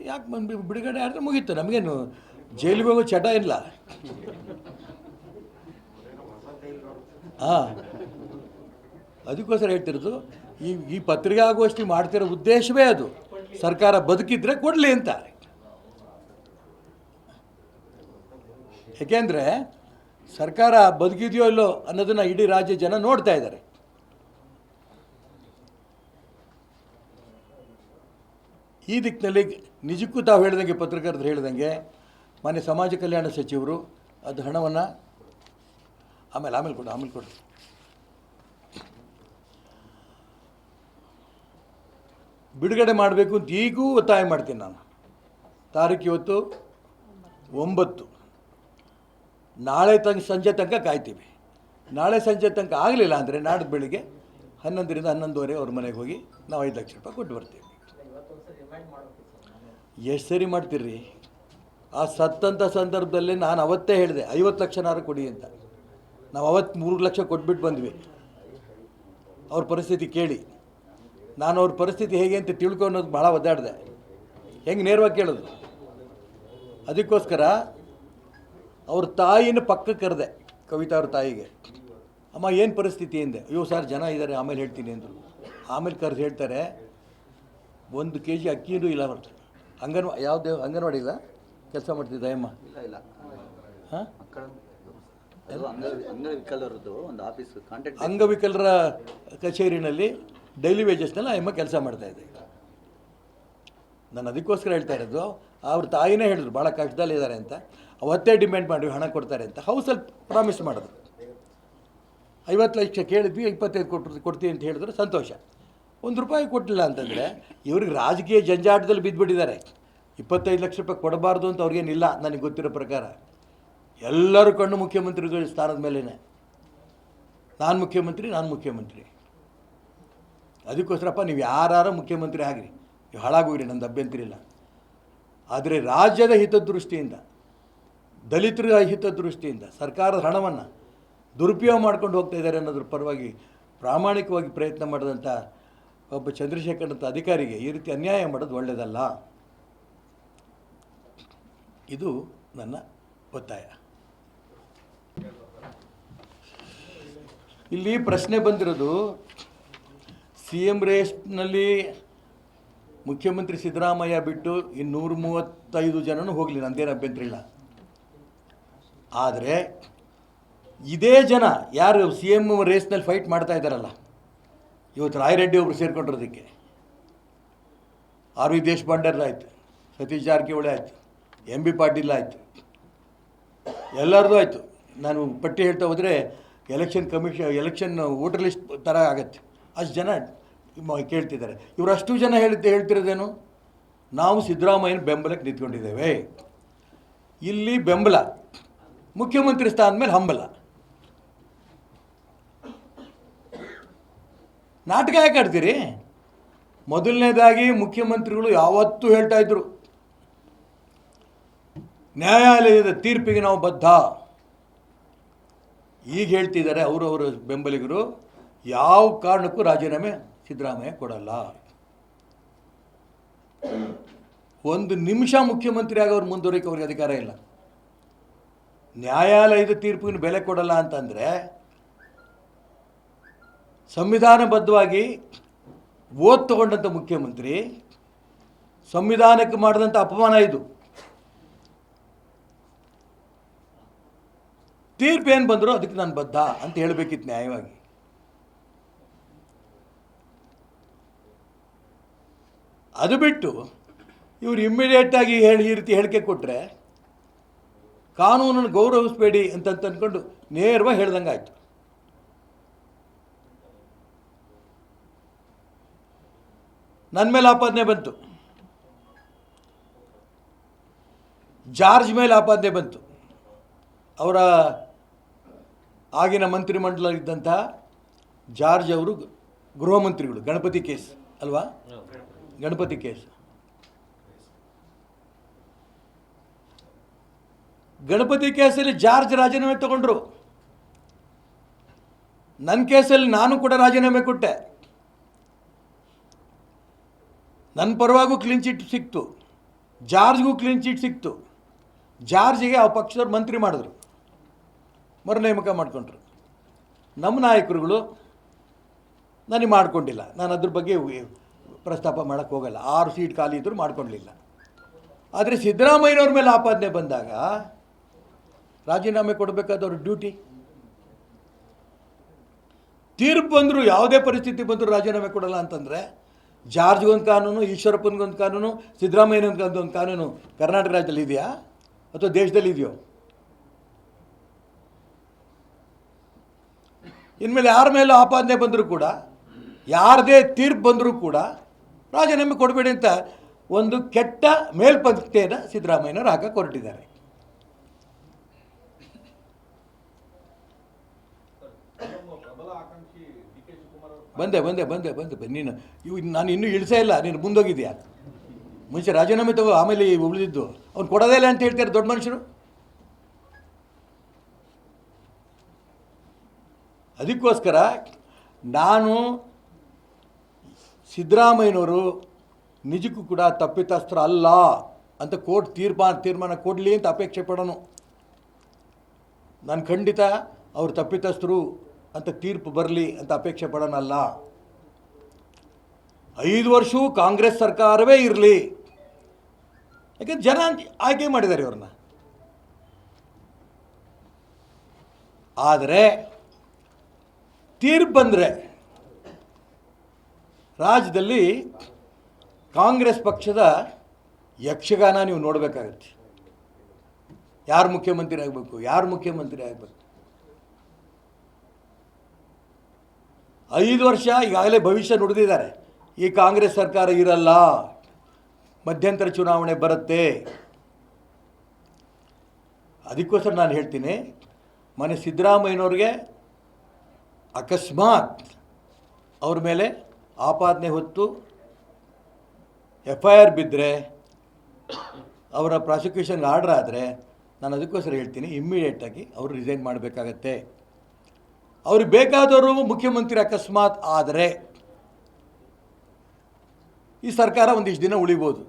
ಯಾಕೆ ಬಿಡುಗಡೆ ಆದರೆ ಮುಗೀತು, ನಮಗೇನು ಜೈಲಿಗೆ ಹೋಗೋ ಚಟ ಇಲ್ಲ. ಹಾಂ, ಅದಕ್ಕೋಸ್ಕರ ಹೇಳ್ತಿರೋದು ಈ ಪತ್ರಿಕಾಗೋಷ್ಠಿ ಮಾಡ್ತಿರೋ ಉದ್ದೇಶವೇ ಅದು, ಸರ್ಕಾರ ಬದುಕಿದ್ರೆ ಕೊಡಲಿ ಅಂತ. ಏಕೆಂದರೆ ಸರ್ಕಾರ ಬದುಕಿದೆಯೋ ಇಲ್ಲೋ ಅನ್ನೋದನ್ನು ಇಡೀ ರಾಜ್ಯ ಜನ ನೋಡ್ತಾ ಇದ್ದಾರೆ. ಈ ದಿಕ್ಕಿನಲ್ಲಿ ನಿಜಕ್ಕೂ ತಾವು ಹೇಳಿದಂಗೆ, ಪತ್ರಕರ್ತರು ಹೇಳಿದಂಗೆ, ಮಾನ್ಯ ಸಮಾಜ ಕಲ್ಯಾಣ ಸಚಿವರು ಅದು ಹಣವನ್ನು ಆಮೇಲೆ ಕೊಡು ಬಿಡುಗಡೆ ಮಾಡಬೇಕು ಅಂತ ಈಗೂ ಒತ್ತಾಯ ಮಾಡ್ತೀನಿ ನಾನು. ತಾರೀಕು ಇವತ್ತು 9, ನಾಳೆ ಸಂಜೆ ತನಕ ಕಾಯ್ತೀವಿ. ನಾಳೆ ಸಂಜೆ ತನಕ ಆಗಲಿಲ್ಲ ಅಂದರೆ ನಾಡ್ದು ಬೆಳಿಗ್ಗೆ 11ರಿಂದ 11:30 ಅವ್ರ ಮನೆಗೆ ಹೋಗಿ ನಾವು 5 ಲಕ್ಷ ರೂಪಾಯಿ ಕೊಟ್ಟು ಬರ್ತೀವಿ. ಎಷ್ಟು ಸರಿ ಮಾಡ್ತೀರಿ? ಆ ಸತ್ತಂಥ ಸಂದರ್ಭದಲ್ಲಿ ನಾನು ಅವತ್ತೇ ಹೇಳಿದೆ 50 ಲಕ್ಷನಾರು ಕೊಡಿ ಅಂತ. ನಾವು ಅವತ್ತು 3 ಲಕ್ಷ ಕೊಟ್ಬಿಟ್ಟು ಬಂದ್ವಿ. ಅವ್ರ ಪರಿಸ್ಥಿತಿ ಕೇಳಿ, ನಾನು ಅವ್ರ ಪರಿಸ್ಥಿತಿ ಹೇಗೆ ಅಂತ ತಿಳ್ಕೊಳೋದು ಭಾಳ ಒದ್ದಾಡಿದೆ. ಹೆಂಗೆ ನೇರವಾಗಿ ಕೇಳೋದು? ಅದಕ್ಕೋಸ್ಕರ ಅವ್ರ ತಾಯಿನ ಪಕ್ಕಕ್ಕೆ ಕರೆದೆ, ಕವಿತಾ ಅವ್ರ ತಾಯಿಗೆ. ಅಮ್ಮ ಏನು ಪರಿಸ್ಥಿತಿ ಅಂದೆ. ಅಯ್ಯೋ ಸರ್ ಜನ ಇದ್ದಾರೆ ಆಮೇಲೆ ಹೇಳ್ತೀನಿ ಅಂದರು. ಆಮೇಲೆ ಕರೆದು ಹೇಳ್ತಾರೆ 1 kg ಅಕ್ಕಿನೂ ಇಲ್ಲ ಬರ್ತದೆ. ಯಾವುದು ಅಂಗನವಾಡಿ ಇಲ್ಲ ಕೆಲಸ ಮಾಡ್ತಿದ್ದ ಅಮ್ಮ? ಹಾಂ, ಅಂಗವಿಕಲರ ಕಚೇರಿನಲ್ಲಿ ಡೈಲಿ ವೇಜಸ್ನೆಲ್ಲ ಅಮ್ಮ ಕೆಲಸ ಮಾಡ್ತಾಯಿದ್ದೆ. ನಾನು ಅದಕ್ಕೋಸ್ಕರ ಹೇಳ್ತಾ ಇರೋದು. ಅವ್ರ ತಾಯಿನೇ ಹೇಳಿದ್ರು ಭಾಳ ಕಷ್ಟದಲ್ಲಿದ್ದಾರೆ ಅಂತ. ಅವತ್ತೇ ಡಿಮ್ಯಾಂಡ್ ಮಾಡಿ ಹಣ ಕೊಡ್ತಾರೆ ಅಂತ ಹೌಸಲ್ಲಿ ಪ್ರಾಮಿಸ್ ಮಾಡಿದ್ರು. 50 ಲಕ್ಷ ಕೇಳಿದ್ವಿ, 25 ಕೊಡ್ತೀವಿ ಅಂತ ಹೇಳಿದ್ರು. ಸಂತೋಷ. 1 ರೂಪಾಯಿ ಕೊಟ್ಟಿಲ್ಲ ಅಂತಂದರೆ ಇವ್ರಿಗೆ ರಾಜಕೀಯ ಜಂಜಾಟದಲ್ಲಿ ಬಿದ್ದುಬಿಟ್ಟಿದ್ದಾರೆ. 25 ಲಕ್ಷ ರೂಪಾಯಿ ಕೊಡಬಾರ್ದು ಅಂತ ಅವ್ರಿಗೇನಿಲ್ಲ ನನಗೆ ಗೊತ್ತಿರೋ ಪ್ರಕಾರ. ಎಲ್ಲರೂ ಕಣ್ಣು ಮುಖ್ಯಮಂತ್ರಿಗಳ ಸ್ಥಾನದ ಮೇಲೇ. ನಾನು ಮುಖ್ಯಮಂತ್ರಿ. ಅದಕ್ಕೋಸ್ಕರಪ್ಪ ನೀವು ಯಾರು ಮುಖ್ಯಮಂತ್ರಿ ಆಗಿರಿ, ನೀವು ಹಾಳಾಗೋಗ್ರಿ, ನಂದು ಅಭ್ಯಂತರ ಇಲ್ಲ. ಆದರೆ ರಾಜ್ಯದ ಹಿತದೃಷ್ಟಿಯಿಂದ, ದಲಿತರ ಹಿತದೃಷ್ಟಿಯಿಂದ ಸರ್ಕಾರದ ಹಣವನ್ನು ದುರುಪಯೋಗ ಮಾಡ್ಕೊಂಡು ಹೋಗ್ತಾ ಇದ್ದಾರೆ ಅನ್ನೋದ್ರ ಪರವಾಗಿ ಪ್ರಾಮಾಣಿಕವಾಗಿ ಪ್ರಯತ್ನ ಮಾಡಿದಂಥ ಒಬ್ಬ ಚಂದ್ರಶೇಖರ್ ಅಂತ ಅಧಿಕಾರಿಗೆ ಈ ರೀತಿ ಅನ್ಯಾಯ ಮಾಡೋದು ಒಳ್ಳೆಯದಲ್ಲ. ಇದು ನನ್ನ ಒತ್ತಾಯ. ಇಲ್ಲಿ ಪ್ರಶ್ನೆ ಬಂದಿರೋದು CM ರೇಸ್ನಲ್ಲಿ ಮುಖ್ಯಮಂತ್ರಿ ಸಿದ್ದರಾಮಯ್ಯ ಬಿಟ್ಟು 235 ಜನನೂ ಹೋಗಲಿ, ನಂದೇನು ಅಭ್ಯಂತರ ಇಲ್ಲ. ಆದರೆ ಇದೇ ಜನ ಯಾರು CM ರೇಸ್ನಲ್ಲಿ ಫೈಟ್ ಮಾಡ್ತಾ ಇದ್ದಾರಲ್ಲ, ಇವತ್ತು ರಾಯರೆಡ್ಡಿ ಒಬ್ಬರು ಸೇರ್ಕೊಂಡಿರೋದಕ್ಕೆ, RV ದೇಶಪಾಂಡೆ ಆಯಿತು, ಸತೀಶ್ ಜಾರಕಿಹೊಳಿ ಆಯಿತು, MB ಪಾಟೀಲ್ ಆಯಿತು, ಎಲ್ಲರದು ಆಯಿತು. ನಾನು ಪಟ್ಟಿ ಹೇಳ್ತಾ ಹೋದರೆ ಎಲೆಕ್ಷನ್ ವೋಟರ್ ಲಿಸ್ಟ್ ಥರ ಆಗತ್ತೆ. ಅಷ್ಟು ಜನ ಕೇಳ್ತಿದ್ದಾರೆ. ಇವರಷ್ಟು ಜನ ಹೇಳ್ತಿರೋದೇನು? ನಾವು ಸಿದ್ದರಾಮಯ್ಯನ ಬೆಂಬಲಕ್ಕೆ ನಿಂತ್ಕೊಂಡಿದ್ದೇವೆ. ಇಲ್ಲಿ ಬೆಂಬಲ, ಮುಖ್ಯಮಂತ್ರಿ ಸ್ಥಾನದ ಮೇಲೆ ಹಂಬಲ. ನಾಟಕ ಯಾಕೆ ಆಡ್ತೀರಿ? ಮೊದಲನೇದಾಗಿ ಮುಖ್ಯಮಂತ್ರಿಗಳು ಯಾವತ್ತೂ ಹೇಳ್ತಾ ಇದ್ರು, ನ್ಯಾಯಾಲಯದ ತೀರ್ಪಿಗೆ ನಾವು ಬದ್ಧ. ಈಗ ಹೇಳ್ತಿದ್ದಾರೆ ಅವರವರ ಬೆಂಬಲಿಗರು, ಯಾವ ಕಾರಣಕ್ಕೂ ರಾಜೀನಾಮೆ ಸಿದ್ದರಾಮಯ್ಯ ಕೊಡಲ್ಲ. 1 ನಿಮಿಷ ಮುಖ್ಯಮಂತ್ರಿ ಆಗೋರು ಮುಂದುವರಿಕೆ ಅವ್ರಿಗೆ ಅಧಿಕಾರ ಇಲ್ಲ. ನ್ಯಾಯಾಲಯದ ತೀರ್ಪಿನ ಬೆಲೆ ಕೊಡಲ್ಲ ಅಂತಂದರೆ ಸಂವಿಧಾನಬದ್ಧವಾಗಿ ಓದ್ ತಗೊಂಡಂಥ ಮುಖ್ಯಮಂತ್ರಿ ಸಂವಿಧಾನಕ್ಕೆ ಮಾಡಿದಂಥ ಅಪಮಾನ ಇದು. ತೀರ್ಪು ಏನು ಬಂದರೂ ಅದಕ್ಕೆ ನಾನು ಬದ್ಧ ಅಂತ ಹೇಳಬೇಕಿತ್ತು ನ್ಯಾಯವಾಗಿ. ಅದು ಬಿಟ್ಟು ಇವರು ಇಮ್ಮಿಡಿಯೇಟಾಗಿ ಈ ರೀತಿ ಹೇಳಿಕೆ ಕೊಟ್ಟರೆ ಕಾನೂನನ್ನು ಗೌರವಿಸಬೇಡಿ ಅಂತ ಅಂದ್ಕೊಂಡು ನೇರವಾಗಿ ಹೇಳ್ದಂಗೆ ಆಯಿತು. ನನ್ನ ಮೇಲೆ ಆಪಾದನೆ ಬಂತು, ಜಾರ್ಜ್ ಮೇಲೆ ಆಪಾದನೆ ಬಂತು. ಅವರ ಆಗಿನ ಮಂತ್ರಿಮಂಡಲದಲ್ಲಿದ್ದಂಥ ಜಾರ್ಜ್ ಅವರು ಗೃಹ ಮಂತ್ರಿಗಳು. ಗಣಪತಿ ಕೇಸ್ ಅಲ್ವಾ? ಗಣಪತಿ ಕೇಸ್. ಗಣಪತಿ ಕೇಸಲ್ಲಿ ಜಾರ್ಜ್ ರಾಜೀನಾಮೆ ತಗೊಂಡ್ರು. ನನ್ನ ಕೇಸಲ್ಲಿ ನಾನು ಕೂಡ ರಾಜೀನಾಮೆ ಕೊಟ್ಟೆ. ನನ್ನ ಪರವಾಗೂ ಕ್ಲೀನ್ ಚಿಟ್ ಸಿಕ್ತು, ಜಾರ್ಜ್ಗೂ ಕ್ಲೀನ್ ಚಿಟ್ ಸಿಕ್ತು. ಜಾರ್ಜಿಗೆ ಆ ಪಕ್ಷದವ್ರು ಮಂತ್ರಿ ಮಾಡಿದ್ರು, ಮರು ನೇಮಕ ಮಾಡಿಕೊಂಡ್ರು. ನಮ್ಮ ನಾಯಕರುಗಳು ನನಗೆ ಮಾಡಿಕೊಂಡಿಲ್ಲ. ನಾನು ಅದ್ರ ಬಗ್ಗೆ ಪ್ರಸ್ತಾಪ ಮಾಡೋಕ್ಕೆ ಹೋಗಲ್ಲ. 6 ಸೀಟ್ ಖಾಲಿ ಇದ್ದರೂ ಮಾಡ್ಕೊಳ್ಳಲಿಲ್ಲ. ಆದರೆ ಸಿದ್ದರಾಮಯ್ಯನವ್ರ ಮೇಲೆ ಆಪಾದನೆ ಬಂದಾಗ ರಾಜೀನಾಮೆ ಕೊಡಬೇಕಾದವ್ರ ಡ್ಯೂಟಿ. ತೀರ್ಪು ಬಂದರೂ, ಯಾವುದೇ ಪರಿಸ್ಥಿತಿ ಬಂದರೂ ರಾಜೀನಾಮೆ ಕೊಡಲ್ಲ ಅಂತಂದರೆ ಜಾರ್ಜ್ಗೊಂದು ಕಾನೂನು, ಈಶ್ವರಪ್ಪನಿಗೊಂದು ಕಾನೂನು, ಸಿದ್ದರಾಮಯ್ಯನೊಂದು ಕಾನೂನು ಕರ್ನಾಟಕ ರಾಜ್ಯದಲ್ಲಿ ಇದೆಯಾ ಅಥವಾ ದೇಶದಲ್ಲಿ ಇದೆಯೋ? ಇನ್ಮೇಲೆ ಯಾರ ಮೇಲೂ ಆಪಾದನೆ ಬಂದರೂ ಕೂಡ, ಯಾರದೇ ತೀರ್ಪು ಬಂದರೂ ಕೂಡ ರಾಜೀನಾಮೆ ಕೊಡಬೇಡಿ ಅಂತ ಒಂದು ಕೆಟ್ಟ ಮೇಲ್ಪಂಕ್ತಿಯನ್ನು ಸಿದ್ದರಾಮಯ್ಯನವರು ಹಾಕಕ್ಕೆ ಹೊರಟಿದ್ದಾರೆ. ಬಂದೆ ನೀನು ನಾನು ಇನ್ನೂ ಇಳಿಸೇ ಇಲ್ಲ, ನೀನು ಮುಂದೋಗಿದ್ಯಾ? ಮುಂಚೆ ರಾಜೀನಾಮೆ ತಗೋ, ಆಮೇಲೆ ಉಳಿದಿದ್ದು ಅವ್ನು ಕೊಡೋದೇ ಇಲ್ಲ ಅಂತ ಹೇಳ್ತಾರೆ ದೊಡ್ಡ ಮನುಷ್ಯರು. ಅದಕ್ಕೋಸ್ಕರ ನಾನು ಸಿದ್ದರಾಮಯ್ಯನವರು ನಿಜಕ್ಕೂ ಕೂಡ ತಪ್ಪಿತಸ್ಥರು ಅಲ್ಲ ಅಂತ ಕೋರ್ಟ್ ತೀರ್ಮಾನ ಕೊಡಲಿ ಅಂತ ಅಪೇಕ್ಷೆ ಪಡೋನು. ನಾನು ಖಂಡಿತ ಅವರು ತಪ್ಪಿತಸ್ಥರು ಅಂತ ತೀರ್ಪು ಬರಲಿ ಅಂತ ಅಪೇಕ್ಷೆ ಪಡೋನಲ್ಲ. 5 ವರ್ಷವೂ ಕಾಂಗ್ರೆಸ್ ಸರ್ಕಾರವೇ ಇರಲಿ, ಯಾಕೆಂದ್ರೆ ಜನ ಆಯ್ಕೆ ಮಾಡಿದ್ದಾರೆ ಇವ್ರನ್ನ. ಆದರೆ ತೀರ್ಪು ಬಂದರೆ ರಾಜ್ಯದಲ್ಲಿ ಕಾಂಗ್ರೆಸ್ ಪಕ್ಷದ ಯಕ್ಷಗಾನ ನೀವು ನೋಡಬೇಕಾಗತ್ತೆ. ಯಾರು ಮುಖ್ಯಮಂತ್ರಿ ಆಗಬೇಕು, ಯಾರು ಮುಖ್ಯಮಂತ್ರಿ ಆಗಬೇಕು. 5 ವರ್ಷ ಈಗಾಗಲೇ ಭವಿಷ್ಯ ನುಡಿದಿದ್ದಾರೆ. ಈ ಕಾಂಗ್ರೆಸ್ ಸರ್ಕಾರ ಇರಲ್ಲ, ಮಧ್ಯಂತರ ಚುನಾವಣೆ ಬರುತ್ತೆ. ಅದಕ್ಕೋಸ್ಕರ ನಾನು ಹೇಳ್ತೀನಿ, ಮನೆ ಸಿದ್ದರಾಮಯ್ಯನವ್ರಿಗೆ ಅಕಸ್ಮಾತ್ ಅವ್ರ ಮೇಲೆ ಆಪಾದನೆ ಹೊತ್ತು FIR ಬಿದ್ದರೆ, ಅವರ ಪ್ರಾಸಿಕ್ಯೂಷನ್ ಆರ್ಡರ್ ಆದರೆ, ನಾನು ಅದಕ್ಕೋಸ್ಕರ ಹೇಳ್ತೀನಿ ಇಮ್ಮಿಡಿಯೇಟಾಗಿ ಅವರು ರಿಸೈನ್ ಮಾಡಬೇಕಾಗತ್ತೆ. ಅವ್ರಿಗೆ ಬೇಕಾದವರು ಮುಖ್ಯಮಂತ್ರಿ ಅಕಸ್ಮಾತ್ ಆದರೆ ಈ ಸರ್ಕಾರ ಒಂದಿಷ್ಟು ದಿನ ಉಳಿಬೋದು.